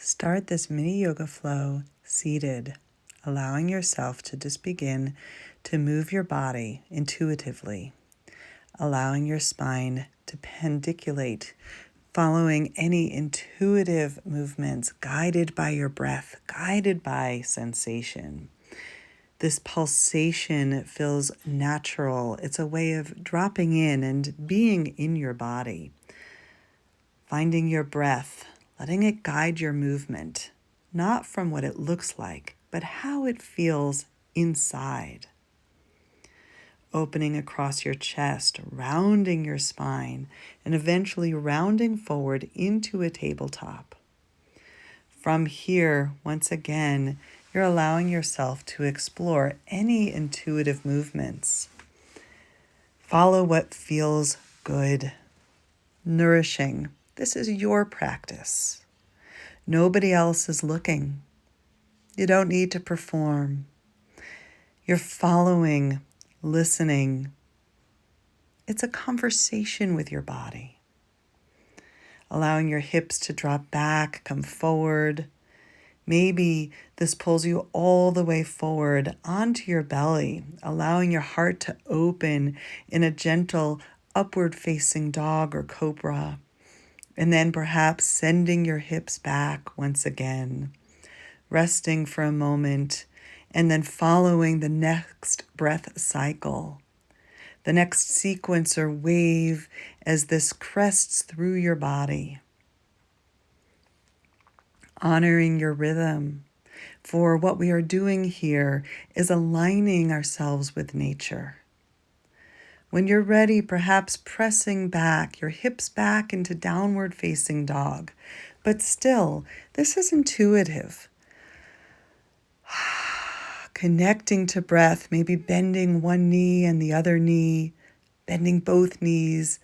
Start this mini yoga flow seated, allowing yourself to just begin to move your body intuitively, allowing your spine to pandiculate, following any intuitive movements guided by your breath, guided by sensation. This pulsation feels natural. It's a way of dropping in and being in your body, finding your breath, letting it guide your movement, not from what it looks like, but how it feels inside. Opening across your chest, rounding your spine, and eventually rounding forward into a tabletop. From here, once again, you're allowing yourself to explore any intuitive movements. Follow what feels good, nourishing. This is your practice. Nobody else is looking. You don't need to perform. You're following, listening. It's a conversation with your body. Allowing your hips to drop back, come forward. Maybe this pulls you all the way forward onto your belly, allowing your heart to open in a gentle upward-facing dog or cobra. And then perhaps sending your hips back once again, resting for a moment, and then following the next breath cycle, the next sequence or wave as this crests through your body. Honoring your rhythm, for what we are doing here is aligning ourselves with nature. When you're ready, perhaps pressing back, your hips back into downward facing dog. But still, this is intuitive. Connecting to breath, maybe bending one knee and the other knee, bending both knees,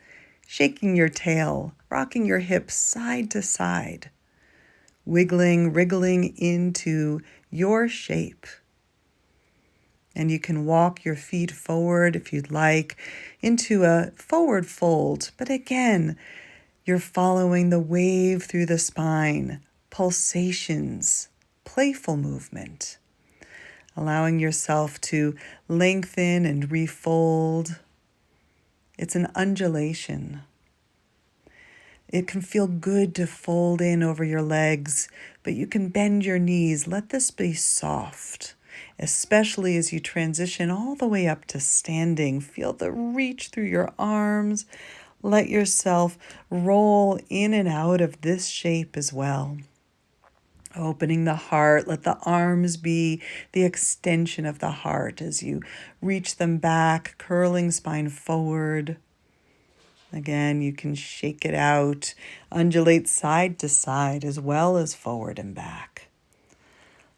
shaking your tail, rocking your hips side to side, wiggling, wriggling into your shape. And you can walk your feet forward if you'd like into a forward fold. But again, you're following the wave through the spine, pulsations, playful movement, allowing yourself to lengthen and refold. It's an undulation. It can feel good to fold in over your legs, but you can bend your knees. Let this be soft, especially as you transition all the way up to standing. Feel the reach through your arms. Let yourself roll in and out of this shape as well. Opening the heart, let the arms be the extension of the heart as you reach them back, curling spine forward. Again, you can shake it out, undulate side to side as well as forward and back.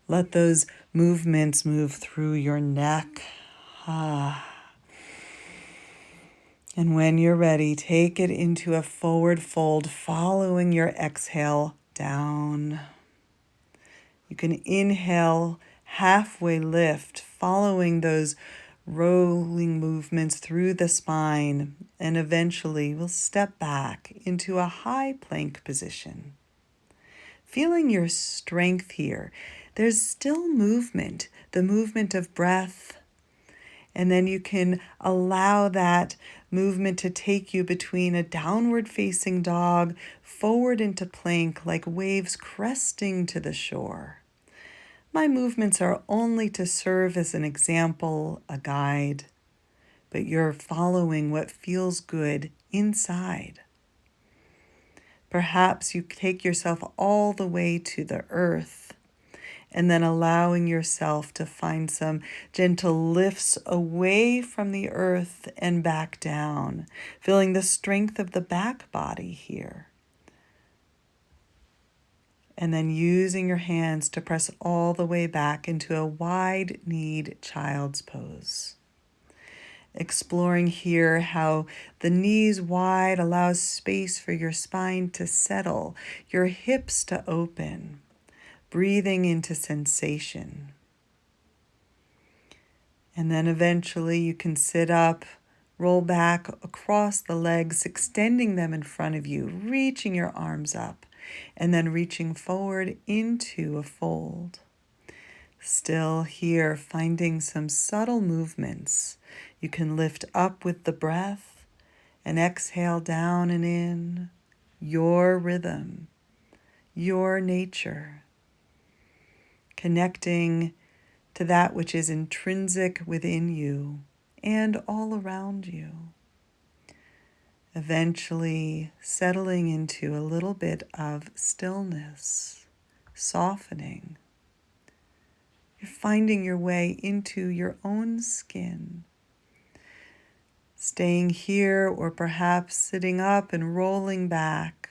Let those movements move through your neck. And when you're ready, take it into a forward fold, following your exhale down. You can inhale, halfway lift, following those rolling movements through the spine, and eventually we'll step back into a high plank position. Feeling your strength here. There's still movement, the movement of breath, and then you can allow that movement to take you between a downward facing dog, forward into plank like waves cresting to the shore. My movements are only to serve as an example, a guide, but you're following what feels good inside. Perhaps you take yourself all the way to the earth and then allowing yourself to find some gentle lifts away from the earth and back down, feeling the strength of the back body here. And then using your hands to press all the way back into a wide-kneed child's pose. Exploring here how the knees wide allows space for your spine to settle, your hips to open, breathing into sensation. And then eventually you can sit up, roll back across the legs, extending them in front of you, reaching your arms up. and then reaching forward into a fold. Still here, finding some subtle movements. You can lift up with the breath and exhale down and in. Your rhythm, your nature, connecting to that which is intrinsic within you and all around you. Eventually settling into a little bit of stillness, softening. You're finding your way into your own skin. Staying here or perhaps sitting up and rolling back.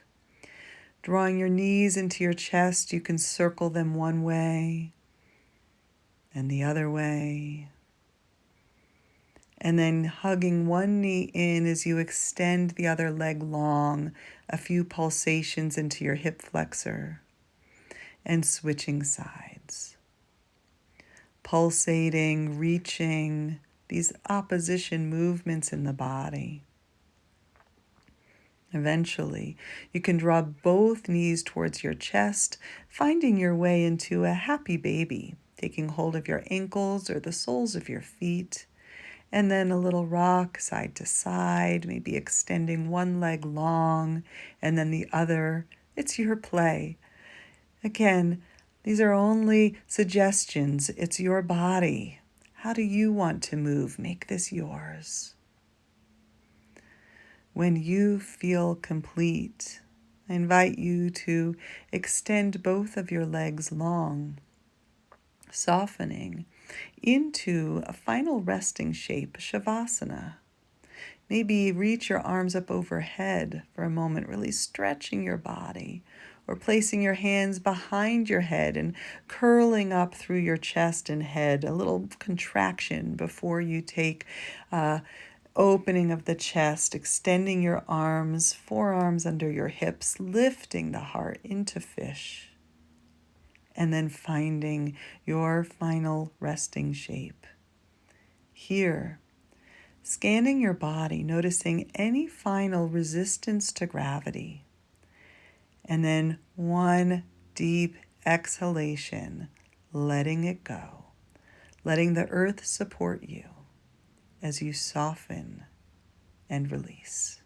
Drawing your knees into your chest, you can circle them one way and the other way. And then hugging one knee in as you extend the other leg long, a few pulsations into your hip flexor, and switching sides. Pulsating, reaching, these opposition movements in the body. Eventually, you can draw both knees towards your chest, finding your way into a happy baby, taking hold of your ankles or the soles of your feet, and then a little rock side to side, maybe extending one leg long and then the other. It's your play. Again, these are only suggestions. It's your body. How do you want to move? Make this yours. When you feel complete, I invite you to extend both of your legs long, softening into a final resting shape, Shavasana. Maybe reach your arms up overhead for a moment, really stretching your body, or placing your hands behind your head and curling up through your chest and head, a little contraction before you take opening of the chest, extending your arms, forearms under your hips, lifting the heart into fish, and then finding your final resting shape. Here, scanning your body, noticing any final resistance to gravity, and then one deep exhalation, letting it go, letting the earth support you as you soften and release.